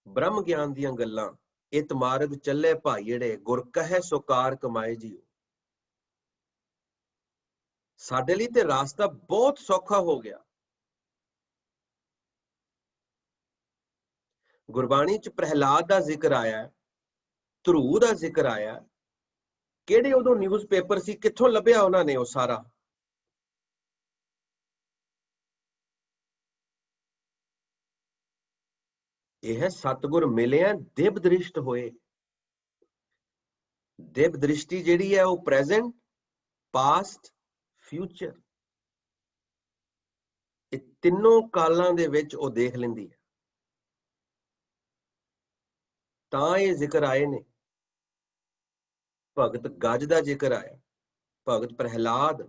ब्रह्म ज्ञान दीयां गल्लां। इत मार्ग चले भाईड़े, गुर कहे सो कार कमाए जीओ। साडे लई ते रास्ता बहुत सौखा हो गया। गुरबाणी च प्रहलाद का जिक्र आया, ध्रुव का जिक्र आया। किहड़े उदों न्यूज़ पेपर सी, कित्थों लभ्या उन्हां ने वो सारा? यह सतगुर मिलिया दिव्य दृष्ट होए। दिव्य दृष्टि जिहड़ी है वो प्रेजेंट, पास्ट, फ्यूचर ये तीनों कालां दे विच वो देख लैंदी है। तां ये जिक्र आए ने। भगत गज का जिक्र आया, भगत प्रहलाद,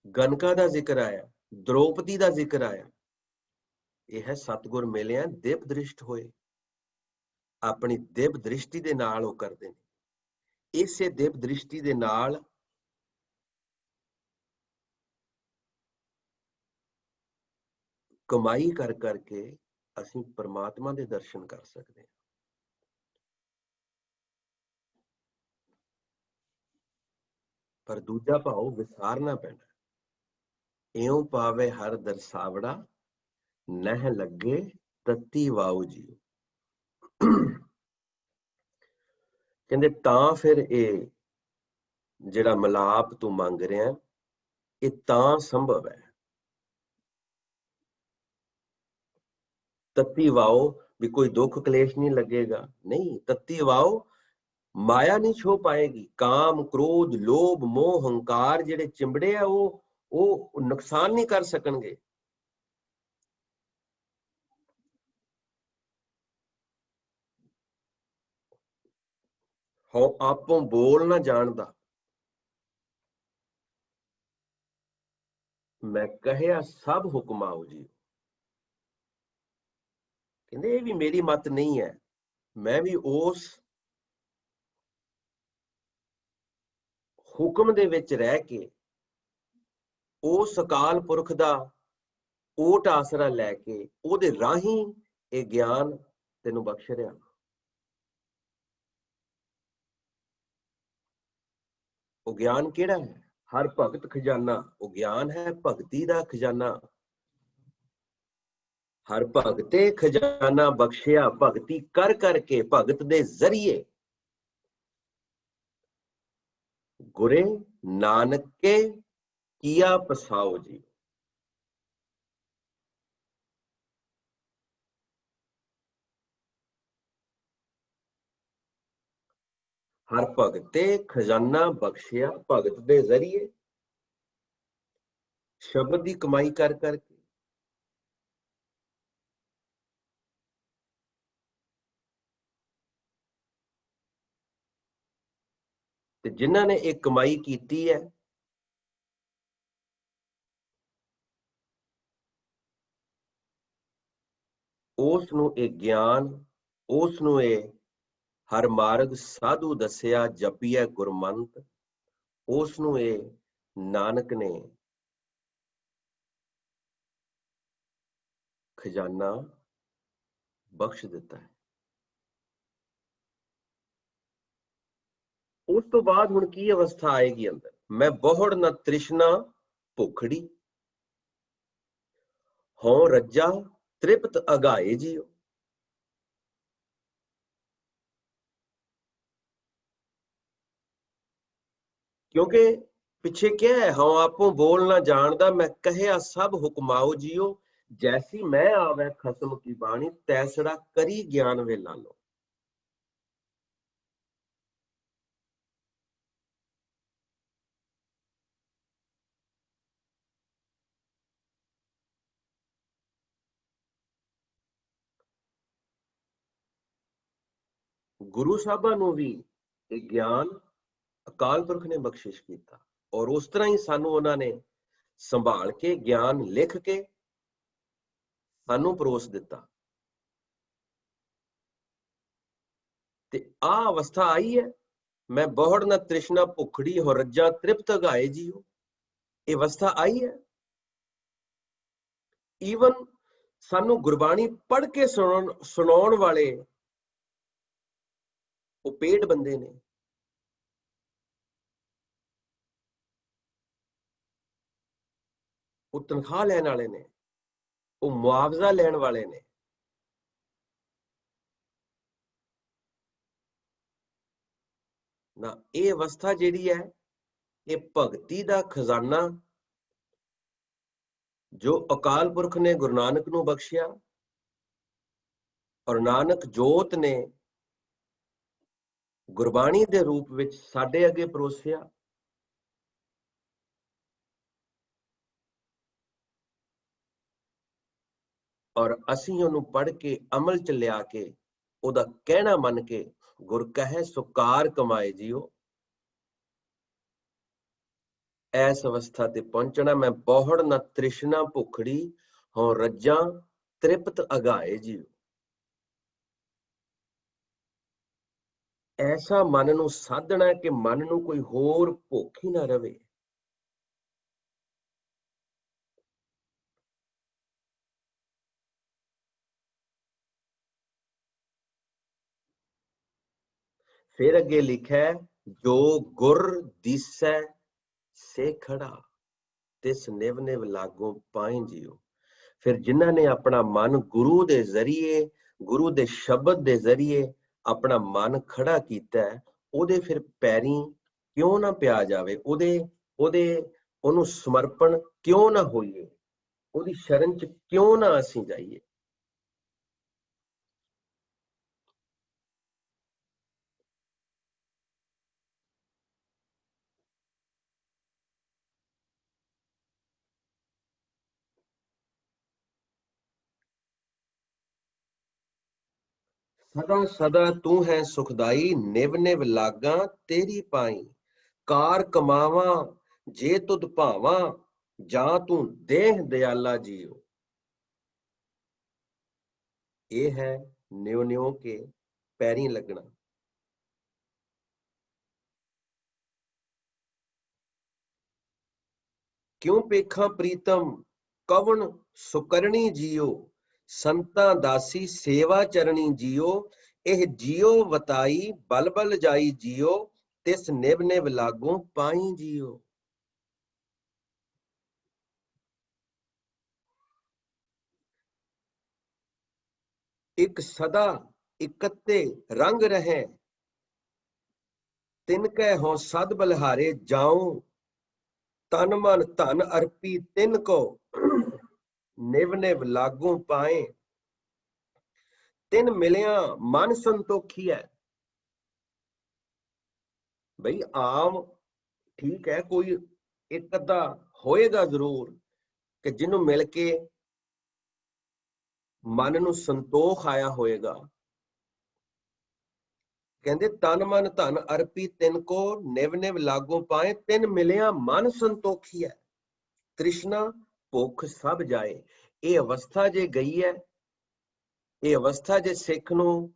गनका का जिक्र आया, द्रौपदी का जिक्र आया। यह सतगुर मिलिया दिव्य दृष्ट होए। अपनी दिव्य दृष्टि दे नाल वो करदे ने। इसे दिव्य दृष्टि दे नाल कमाई कर करके असीं परमात्मा दे दर्शन कर सकते हैं। पर दूजा भाव विसारना पैना। इउं पावे हर दरसावड़ा, नह लगे तत्ती वाऊ जी। कहंदे तां फिर ये जिहड़ा मिलाप तू मंग रहा ये तां संभव है। तत्ती वाओ भी कोई दुख क्लेश नहीं लगेगा, नहीं। तत्ती वाओ माया नहीं छो पाएगी। काम क्रोध लोभ मोह हंकार जिहड़े चिंबड़े आ वो नुकसान नहीं कर सकणगे। हो आपों बोल ना जानदा, मैं कहया सब हुक्म आओ जी। कहंदे ये भी मेरी मत नहीं है, मैं भी उस ਹੁਕਮ ਦੇ ਵਿੱਚ ਰਹਿ ਕੇ ਉਸ ਅਕਾਲ ਪੁਰਖ ਦਾ ਓਟ ਆਸਰਾ ਲੈ ਕੇ ਉਹਦੇ ਰਾਹੀਂ ਇਹ ਗਿਆਨ ਤੈਨੂੰ ਬਖਸ਼ ਰਿਹਾ। ਉਹ ਗਿਆਨ ਕਿਹੜਾ ਹੈ? ਹਰ ਭਗਤ ਖਜ਼ਾਨਾ। ਉਹ ਗਿਆਨ ਹੈ ਭਗਤੀ ਦਾ ਖਜ਼ਾਨਾ। ਹਰ ਭਗਤੇ ਖਜ਼ਾਨਾ ਬਖਸ਼ਿਆ, ਭਗਤੀ ਕਰ ਕਰਕੇ ਭਗਤ ਦੇ ਜ਼ਰੀਏ ਗੁਰੇ ਨਾਨਕੇ ਕੀਆ ਪਸਾਓ ਜੀ। ਹਰ ਭਗਤੇ ਖਜ਼ਾਨਾ ਬਖਸ਼ਿਆ, ਭਗਤ ਦੇ ਜ਼ਰੀਏ ਸ਼ਬਦ ਦੀ ਕਮਾਈ ਕਰ ਕਰਕੇ। ਤੇ ਜਿਨ੍ਹਾਂ ਨੇ ਇਹ ਕਮਾਈ ਕੀਤੀ ਹੈ ਉਸ ਨੂੰ ਇਹ ਗਿਆਨ, ਉਸ ਨੂੰ ਇਹ ਹਰ ਮਾਰਗ ਸਾਧੂ ਦੱਸਿਆ, ਜਪੀਐ ਗੁਰਮੰਤ, ਉਸ ਨੂੰ ਇਹ ਨਾਨਕ ਨੇ ਖਜ਼ਾਨਾ ਬਖਸ਼ ਦਿੱਤਾ ਹੈ। ਉਸ ਤੋਂ ਬਾਅਦ ਹੁਣ ਕੀ ਅਵਸਥਾ ਆਏਗੀ ਅੰਦਰ? ਮੈਂ ਬਹੁੜ ਨਾ ਤ੍ਰਿਸ਼ਨਾ ਭੁਖੜੀ, ਹੋਂ ਰੱਜਾ ਤ੍ਰਿਪਤ ਅਗਾਏ ਜੀਓ। ਕਿਉਂਕਿ ਪਿੱਛੇ ਕਿਹਾ ਹੈ, ਹਉ ਆਪੋ ਬੋਲ ਨਾ ਜਾਣਦਾ, ਮੈਂ ਕਹਿਆ ਸਭ ਹੁਕਮਾਓ ਜੀਓ। ਜੈਸੀ ਮੈਂ ਆਵੇ ਖਸਮ ਕੀ ਬਾਣੀ, ਤੈਸੜਾ ਕਰੀ ਗਿਆਨ ਵੇ ਲਾਲੋ। ਗੁਰੂ ਸਾਹਿਬਾਂ ਨੂੰ ਵੀ ਇਹ ਗਿਆਨ ਅਕਾਲ ਪੁਰਖ ਨੇ ਬਖਸ਼ਿਸ਼ ਕੀਤਾ, ਔਰ ਉਸ ਤਰ੍ਹਾਂ ਹੀ ਸਾਨੂੰ ਉਹਨਾਂ ਨੇ ਸੰਭਾਲ ਕੇ ਗਿਆਨ ਲਿਖ ਕੇ ਸਾਨੂੰ ਪਰੋਸ ਦਿੱਤਾ। ਤੇ ਆਹ ਅਵਸਥਾ ਆਈ ਹੈ, ਮੈਂ ਬਹੁੜ ਨਾ ਤ੍ਰਿਸ਼ਨਾ ਭੁਖੜੀ, ਹੋ ਰੱਜਾ ਤ੍ਰਿਪਤ ਗਾਏ ਜੀਓ। ਇਹ ਅਵਸਥਾ ਆਈ ਹੈ। ਈਵਨ ਸਾਨੂੰ ਗੁਰਬਾਣੀ ਪੜ੍ਹ ਕੇ ਸੁਣਾਉਣ ਵਾਲੇ ਉਹ ਪੇਡ ਬੰਦੇ ਨੇ, ਉਹ ਤਨਖਾਹ ਲੈਣ ਵਾਲੇ ਨੇ, ਉਹ ਮੁਆਵਜ਼ਾ ਲੈਣ ਵਾਲੇ ਨੇ। ਨਾ ਇਹ ਅਵਸਥਾ ਜਿਹੜੀ ਹੈ, ਇਹ ਭਗਤੀ ਦਾ ਖਜ਼ਾਨਾ ਜੋ ਅਕਾਲ ਪੁਰਖ ਨੇ ਗੁਰੂ ਨਾਨਕ ਨੂੰ ਬਖਸ਼ਿਆ, ਔਰ ਨਾਨਕ ਜੋਤ ਨੇ ਗੁਰਬਾਣੀ ਦੇ ਰੂਪ ਵਿੱਚ ਸਾਡੇ ਅੱਗੇ ਪਰੋਸਿਆ। ਔਰ ਅਸੀਂ ਉਹਨੂੰ ਪੜ੍ਹ ਕੇ ਅਮਲ ਚ ਲਿਆ ਕੇ ਉਹਦਾ ਕਹਿਣਾ ਮੰਨ ਕੇ ਗੁਰ ਕਹੈ ਸੁਕਾਰ ਕਮਾਏ ਜੀਓ। ਐਸ ਅਵਸਥਾ ਤੇ ਪਹੁੰਚਣਾ, ਮੈਂ ਬਹੁੜ ਨਾ ਤ੍ਰਿਸ਼ਨਾ ਭੁਖੜੀ, ਹੋਂ ਰੱਜਾਂ ਤ੍ਰਿਪਤ ਅਗਾਏ ਜੀਓ। ਐਸਾ ਮਨ ਨੂੰ ਸਾਧਣਾ ਕਿ ਮਨ ਨੂੰ ਕੋਈ ਹੋਰ ਭੁੱਖ ਹੀ ਨਾ ਰਵੇ। ਫਿਰ ਅੱਗੇ ਲਿਖਿਆ, ਜੋ ਗੁਰ ਦੀਸੈ ਸੇ ਖੜਾ, ਤਿਸ ਨਿਵ ਨਿਵ ਲਾਗੋਂ ਪਾਏ ਜੀਓ। ਫਿਰ ਜਿਨ੍ਹਾਂ ਨੇ ਆਪਣਾ ਮਨ ਗੁਰੂ ਦੇ ਜ਼ਰੀਏ, ਗੁਰੂ ਦੇ ਸ਼ਬਦ ਦੇ ਜ਼ਰੀਏ ਆਪਣਾ ਮਨ ਖੜਾ ਕੀਤਾ, ਉਹਦੇ ਫਿਰ ਪੈਰੀਂ ਕਿਉਂ ਨਾ ਪਿਆ ਜਾਵੇ, ਉਹਨੂੰ ਸਮਰਪਣ ਕਿਉਂ ਨਾ ਹੋਈਏ, ਉਹਦੀ ਸ਼ਰਨ ਚ ਕਿਉਂ ਨਾ ਅਸੀਂ ਜਾਈਏ। ਸਦਾ ਸਦਾ ਤੂੰ ਹੈ ਸੁਖਦਾਈ, ਨਿਵ ਨਿਵ ਲਾਗਾਂ ਤੇਰੀ ਪਾਈ। ਕਾਰ ਕਮਾਵਾਂ ਜੇ ਤੁਧ ਭਾਵਾਂ, ਜਾਂ ਤੂੰ ਦੇਹ ਦਿਆਲਾ ਜੀਓ। ਇਹ ਹੈ ਨਿਉ ਨਿਉ ਕੇ ਪੈਰੀਂ ਲੱਗਣਾ। क्यों पेखा प्रीतम कवन सुकरणी जियो, संता दासी सेवा चरणी जियो, एह जियो वताई बल बल जाई जियो, तिस निभ निभ लागू पाई जियो। एक सदा इकते रंग रहे, तिनकै हो सद बलिहारे जाऊं, तन मन धन अर्पी तिनको, निभ निभ लागू पाए, तिन मिलिया मन संतोखी है। भाई आम ठीक है, कोई एक अद्धा होएगा जरूर कि जिन्हों मिल के मन नूं संतोख आया होएगा। कहते तन मन धन अर्पी तिनको, निव निव लागू पाए, तिन मिलिया मन संतोखी है। तृष्णा भुख सब जाए। ये अवस्था जे गई है, ये अवस्था जे सिख नूं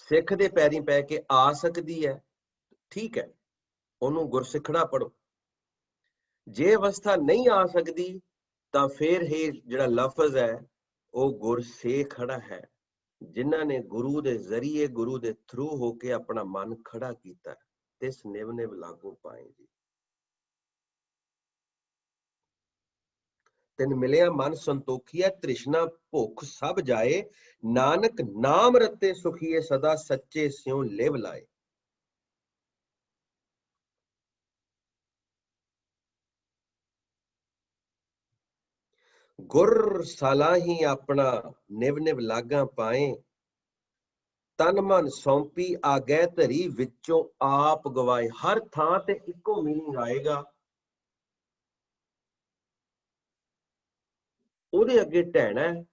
सिख दे पैरी पै के आ सकती है, ठीक है, ਉਹਨੂੰ ਗੁਰਸਿੱਖੜਾ पढ़ो। जे अवस्था नहीं आ सकती तो फिर ये जिहड़ा लफज है वो गुर से खड़ा है, जिन्हां ने गुरु दे जरिए गुरु दे थ्रू होके अपना मन खड़ा कीता, तिस निव निव लागू पाए जी। तिन मिलिया मन संतोखी है, तृष्णा भुख सब जाए, नानक नाम रते सुखिए सदा, सच्चे स्यों लिव लाए। गुर सलाही अपना निव निव लागा पाए, तन मन सौंपी आगे धरी विचों आप गवाए। हर थां ते इको मीनिंग आएगा, ਉਹਦੇ ਅੱਗੇ ਢਹਿਣਾ है।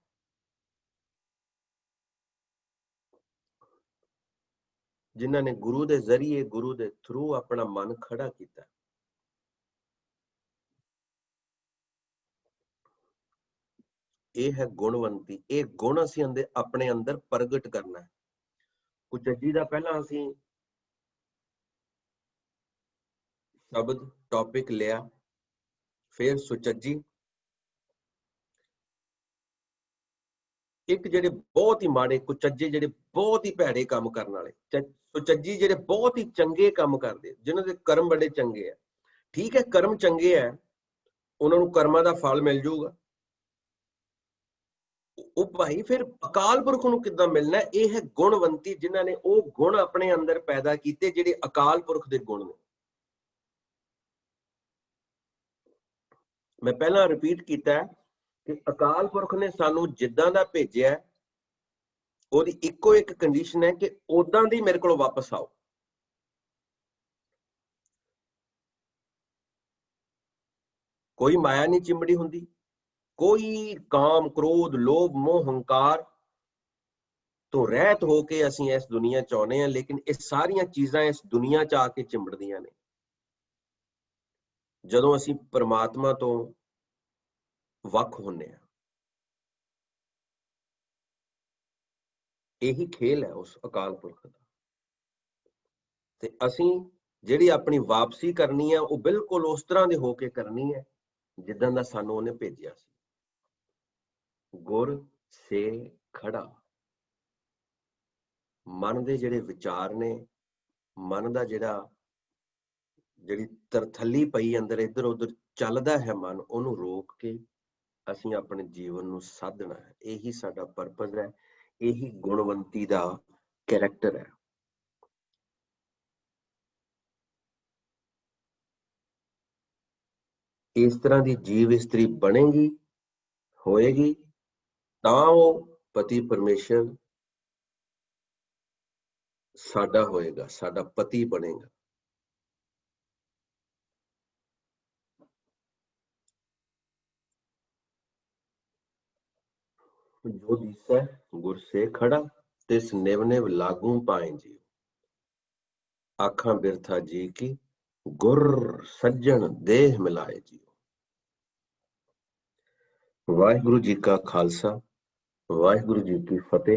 जिन्हां ने गुरु दे जरिए गुरु दे थ्रू अपना मन खड़ा किया। ਇਹ ਹੈ ਗੁਣਵੰਤੀ। ਇਹ ਗੁਣ ਅਸੀਂ ਆਪਣੇ ਅੰਦਰ ਪ੍ਰਗਟ ਕਰਨਾ ਹੈ। ਕੁਚੱਜੀ ਦਾ ਪਹਿਲਾਂ ਅਸੀਂ ਸ਼ਬਦ ਟੌਪਿਕ ਲਿਆ, ਫਿਰ ਸੁਚੱਜੀ। ਇੱਕ ਜਿਹੜੇ ਬਹੁਤ ਹੀ ਮਾੜੇ ਕੁਚੱਜੇ, ਜਿਹੜੇ ਬਹੁਤ ਹੀ ਭੈੜੇ ਕੰਮ ਕਰਨ ਵਾਲੇ, ਸੁਚੱਜੀ ਜਿਹੜੇ ਬਹੁਤ ਹੀ ਚੰਗੇ ਕੰਮ ਕਰਦੇ, ਜਿਨ੍ਹਾਂ ਦੇ ਕਰਮ ਬੜੇ ਚੰਗੇ ਆ। ਠੀਕ ਹੈ, ਕਰਮ ਚੰਗੇ ਆ, ਉਹਨਾਂ ਨੂੰ ਕਰਮਾਂ ਦਾ ਫਲ ਮਿਲ ਜਾਊਗਾ। ਉਹ ਭਾਈ ਫਿਰ ਅਕਾਲ ਪੁਰਖ ਨੂੰ ਕਿੱਦਾਂ ਮਿਲਣਾ? ਇਹ ਹੈ ਗੁਣਵੰਤੀ, ਜਿਨ੍ਹਾਂ ਨੇ ਉਹ ਗੁਣ ਆਪਣੇ ਅੰਦਰ ਪੈਦਾ ਕੀਤੇ ਜਿਹੜੇ ਅਕਾਲ ਪੁਰਖ ਦੇ ਗੁਣ ਨੇ। ਮੈਂ ਪਹਿਲਾਂ ਰਿਪੀਟ ਕੀਤਾ ਕਿ ਅਕਾਲ ਪੁਰਖ ਨੇ ਸਾਨੂੰ ਜਿੱਦਾਂ ਦਾ ਭੇਜਿਆ, ਉਹਦੀ ਇੱਕੋ ਇੱਕ ਕੰਡੀਸ਼ਨ ਹੈ ਕਿ ਉਦਾਂ ਦੀ ਮੇਰੇ ਕੋਲ ਵਾਪਸ ਆਓ। ਕੋਈ ਮਾਇਆ ਨਹੀਂ ਚਿੰਬੜੀ ਹੁੰਦੀ, ਕੋਈ ਕਾਮ ਕ੍ਰੋਧ ਲੋਭ ਮੋਹ ਹੰਕਾਰ ਤੋਂ ਰਹਿਤ ਹੋ ਕੇ ਅਸੀਂ ਇਸ ਦੁਨੀਆ ਚ ਆਉਨੇ ਹਾਂ, ਲੇਕਿਨ ਇਹ ਸਾਰੀਆਂ ਚੀਜ਼ਾਂ ਇਸ ਦੁਨੀਆ ਚ ਆ ਕੇ ਚਿੰਬੜਦੀਆਂ ਨੇ। ਜਦੋਂ ਅਸੀਂ ਪਰਮਾਤਮਾ ਤੋਂ ਵੱਖ ਹੁੰਨੇ ਆ, ਇਹੀ ਖੇਲ ਹੈ ਉਸ ਅਕਾਲ ਪੁਰਖ ਦਾ। ਤੇ ਅਸੀਂ ਜਿਹੜੀ ਆਪਣੀ ਵਾਪਸੀ ਕਰਨੀ ਹੈ, ਉਹ ਬਿਲਕੁਲ ਉਸ ਤਰ੍ਹਾਂ ਦੇ ਹੋ ਕੇ ਕਰਨੀ ਹੈ ਜਿੱਦਾਂ ਦਾ ਸਾਨੂੰ ਉਹਨੇ ਭੇਜਿਆ ਸੀ। ਗੁਰ ਸੇ ਖੜਾ। ਮਨ ਦੇ ਜਿਹੜੇ ਵਿਚਾਰ ਨੇ, ਮਨ ਦਾ ਜਿਹੜੀ ਤਰਥੱਲੀ ਪਈ ਅੰਦਰ ਇੱਧਰ ਉੱਧਰ ਚੱਲਦਾ ਹੈ ਮਨ, ਉਹਨੂੰ ਰੋਕ ਕੇ ਅਸੀਂ ਆਪਣੇ ਜੀਵਨ ਨੂੰ ਸਾਧਣਾ ਹੈ। ਇਹੀ ਸਾਡਾ ਪਰਪਸ ਹੈ, ਇਹੀ ਗੁਣਵੰਤੀ ਦਾ ਕੈਰੈਕਟਰ ਹੈ। ਇਸ ਤਰ੍ਹਾਂ ਦੀ ਜੀਵ ਇਸਤਰੀ ਬਣੇਗੀ, ਹੋਏਗੀ, ਤਾਂ ਉਹ ਪਤੀ ਪਰਮੇਸ਼ਰ ਸਾਡਾ ਹੋਏਗਾ, ਸਾਡਾ ਪਤੀ ਬਣੇਗਾ। जो दिसै गुर से खड़ा, तिस निव निव लागू पाए जी। आखा बिरथा जी की गुर सज्जन देह मिलाए जी। वाहिगुरु जी का खालसा, वाहिगुरु जी की फतेह।